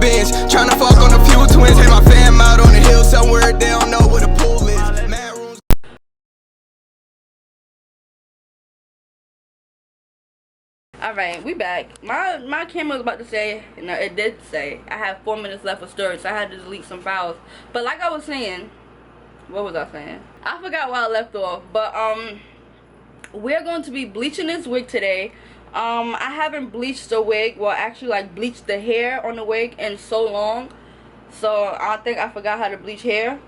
bench. Tryna fuck on a few twins. Had my fam out on the hill somewhere. They don't know where the pool is. Mad rooms. Alright, we back. My camera was about to say, no, it did say I have 4 minutes left of storage, so I had to delete some files. But like I was saying, what was I saying? I forgot where I left off. But we're going to be bleaching this wig today. I haven't bleached the wig, well actually like bleached the hair on the wig in so long, so I think I forgot how to bleach hair.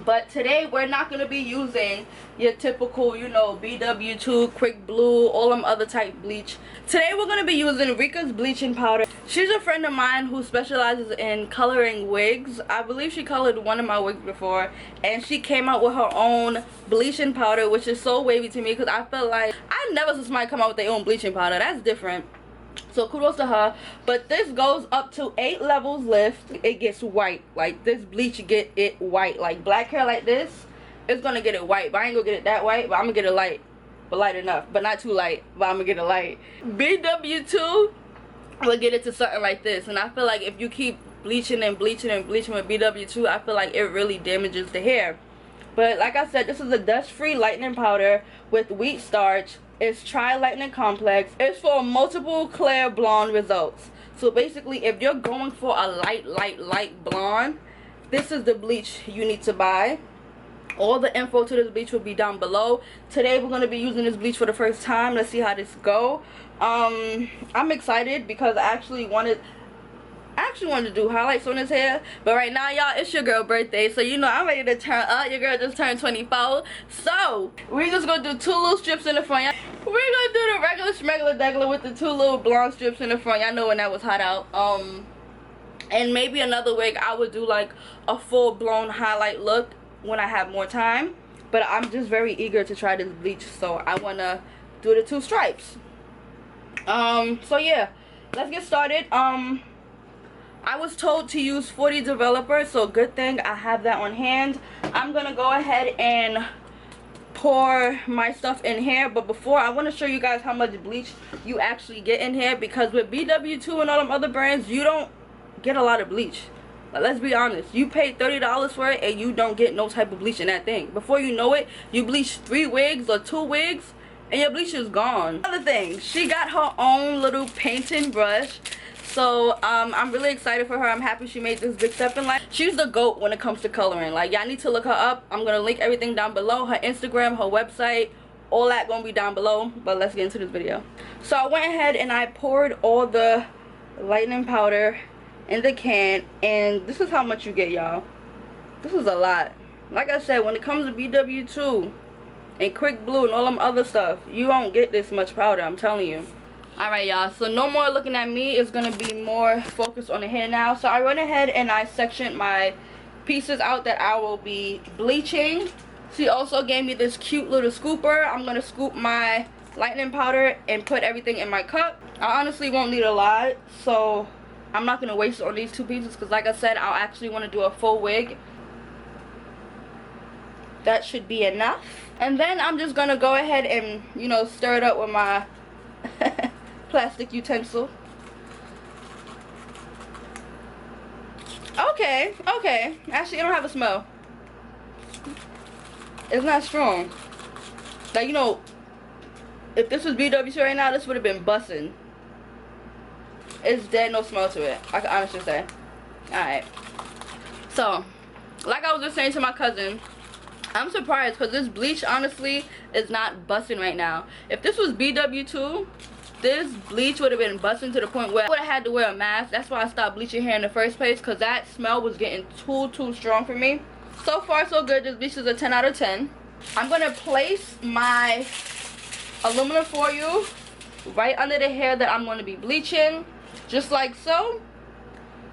But today we're not going to be using your typical, you know, BW2, Quick Blue, all them other type bleach. Today we're going to be using Rika's bleaching powder. She's a friend of mine who specializes in coloring wigs. I believe she colored one of my wigs before, and she came out with her own bleaching powder, which is so wavy to me because I feel like I never saw somebody come out with their own bleaching powder. That's different. So kudos to her. But this goes up to 8 levels lift. It gets white. Like this bleach get it white. Like black hair like this, it's gonna get it white. But I ain't gonna get it that white, but I'm gonna get it light. But light enough. But not too light. But I'm gonna get it light. BW2 will get it to something like this. And I feel like if you keep bleaching and bleaching and bleaching with BW2, I feel like it really damages the hair. But like I said, this is a dust-free lightening powder with wheat starch. It's tri-lightening complex. It's for multiple clear blonde results. So basically, if you're going for a light blonde, this is the bleach you need to buy. All the info to this bleach will be down below. Today we're going to be using this bleach for the first time. Let's see how this go. I'm excited because I actually wanted to do highlights on his hair, but right now y'all, it's your girl birthday, so you know I'm ready to turn up. Your girl just turned 24, so we're just gonna do 2 little strips in the front. We're gonna do the regular schmegular degular with the 2 little blonde strips in the front. Y'all know when that was hot out. And maybe another wig I would do like a full-blown highlight look when I have more time, but I'm just very eager to try this bleach, so I want to do the 2 stripes. So yeah, let's get started. I was told to use 40 developer, so good thing I have that on hand. I'm gonna go ahead and pour my stuff in here, but before, I want to show you guys how much bleach you actually get in here, because with BW2 and all them other brands, you don't get a lot of bleach. Like, let's be honest, you paid $30 for it and you don't get no type of bleach in that thing. Before you know it, you bleach 3 wigs or 2 wigs and your bleach is gone. Another thing, she got her own little painting brush. So I'm really excited for her. I'm happy she made this big step in life. She's the GOAT when it comes to coloring. Like, y'all need to look her up. I'm gonna link everything down below. Her Instagram, her website, all that gonna be down below. But let's get into this video. So I went ahead and I poured all the lightening powder in the can, and this is how much you get, y'all. This is a lot. Like I said, when it comes to BW2 and Quick Blue and all them other stuff, you don't get this much powder, I'm telling you. Alright y'all, so no more looking at me. It's going to be more focused on the hair now. So I went ahead and I sectioned my pieces out that I will be bleaching. She also gave me this cute little scooper. I'm going to scoop my lightening powder and put everything in my cup. I honestly won't need a lot, so I'm not going to waste on these 2 pieces, because like I said, I'll actually want to do a full wig. That should be enough. And then I'm just going to go ahead and, you know, stir it up with my plastic utensil. Okay. Actually, I don't have a smell. It's not strong. Like, you know, if this was BW2 right now, this would have been bussin'. It's dead, no smell to it, I can honestly say. Alright. So, like I was just saying to my cousin, I'm surprised because this bleach, honestly, is not busting right now. If this was BW2, this bleach would have been busting to the point where I would have had to wear a mask. That's why I stopped bleaching hair in the first place, because that smell was getting too strong for me. So far, so good. This bleach is a 10 out of 10. I'm going to place my aluminum foil right under the hair that I'm going to be bleaching, just like so.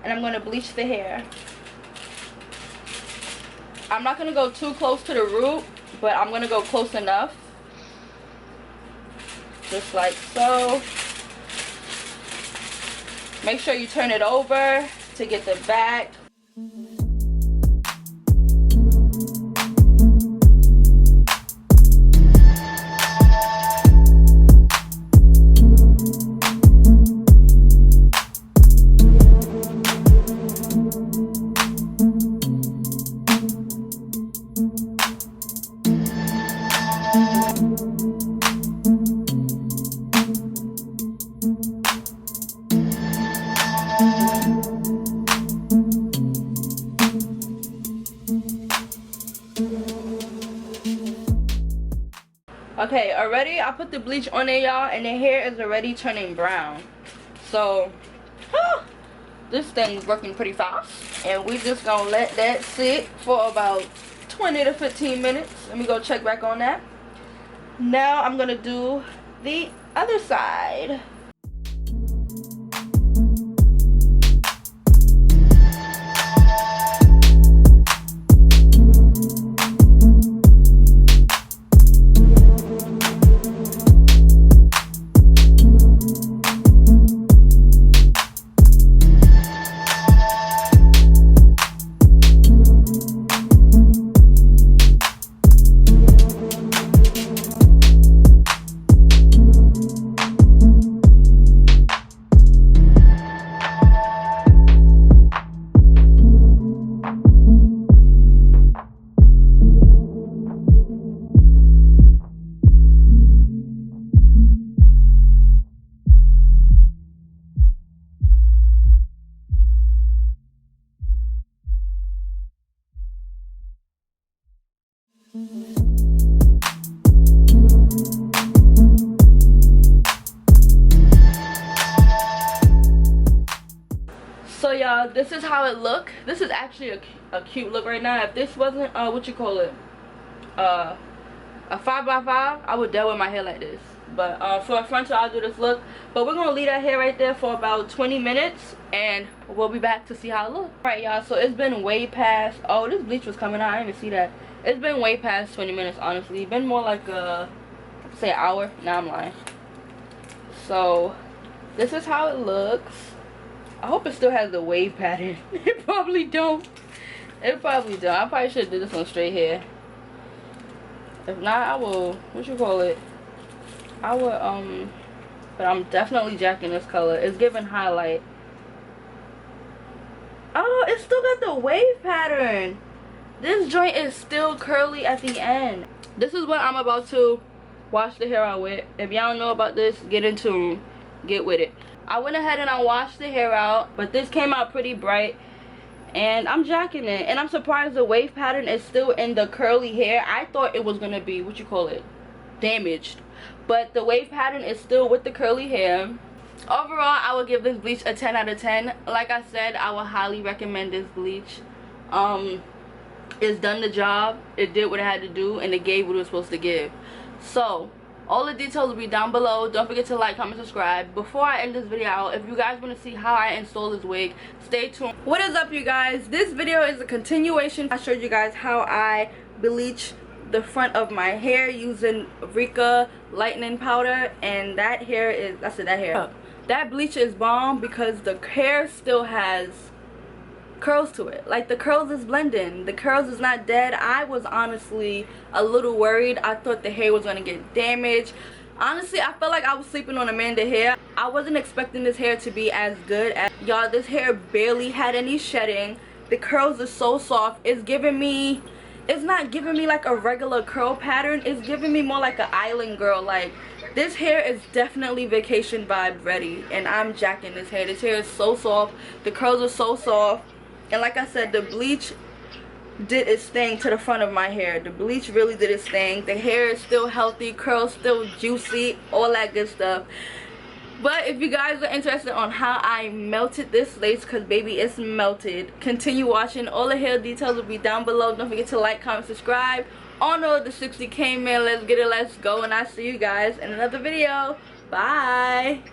And I'm going to bleach the hair. I'm not going to go too close to the root, but I'm going to go close enough. Just like so. Make sure you turn it over to get the back. Okay, already I put the bleach on there, y'all, and the hair is already turning brown. So this thing's working pretty fast, and we just gonna let that sit for about 20 to 15 minutes. Let me go check back on that. Now I'm gonna do the other side. So y'all, this is how it look. This is actually a cute look right now. If this wasn't what you call it, a 5x5, I would deal with my hair like this. But for a frontal, I'll do this look. But we're gonna leave that hair right there for about 20 minutes, and we'll be back to see how it looks. Alright y'all, so it's been way past, oh, this bleach was coming out, I didn't even see that. It's been way past 20 minutes, honestly. It's been more like say an hour. Nah, I'm lying. So this is how it looks. I hope it still has the wave pattern. It probably don't. It probably don't. I probably should have did this on straight hair. If not, I will, what you call it, I would but I'm definitely jacking this color. It's giving highlight. Oh, it still got the wave pattern. This joint is still curly at the end. This is what I'm about to wash the hair out with. If y'all don't know about this, get with it. I went ahead and I washed the hair out, but this came out pretty bright, and I'm jacking it. And I'm surprised the wave pattern is still in the curly hair. I thought it was gonna be, what you call it, damaged, but the wave pattern is still with the curly hair. Overall, I would give this bleach a 10 out of 10. Like I said, I would highly recommend this bleach. It's done the job, it did what it had to do, and it gave what it was supposed to give. So all the details will be down below. Don't forget to like, comment, subscribe. Before I end this video, if you guys want to see how I install this wig, stay tuned. What is up, you guys? This video is a continuation. I showed you guys how I bleach the front of my hair using Rika lightening powder, and that hair is, that bleach is bomb because the hair still has curls to it. Like, the curls is blending, the curls is not dead. I was honestly a little worried. I thought the hair was gonna get damaged. Honestly, I felt like I was sleeping on Amanda hair. I wasn't expecting this hair to be as good as y'all. This hair barely had any shedding. The curls are so soft. It's giving me, it's not giving me like a regular curl pattern. It's giving me more like an island girl. Like, this hair is definitely vacation vibe ready, and I'm jacking this hair. This hair is so soft. The curls are so soft. And like I said, the bleach did its thing to the front of my hair. The bleach really did its thing. The hair is still healthy, curls still juicy, all that good stuff. But if you guys are interested on how I melted this lace, because baby, it's melted, continue watching. All the hair details will be down below. Don't forget to like, comment, subscribe. On the 60K man, let's get it, let's go. And I'll see you guys in another video. Bye.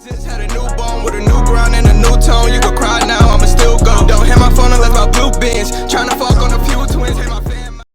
Just had a newborn with a new ground and a new tone. You can cry now, I'ma still go. Don't hit my phone unless my blue bins. Tryna fuck on a few twins, hit my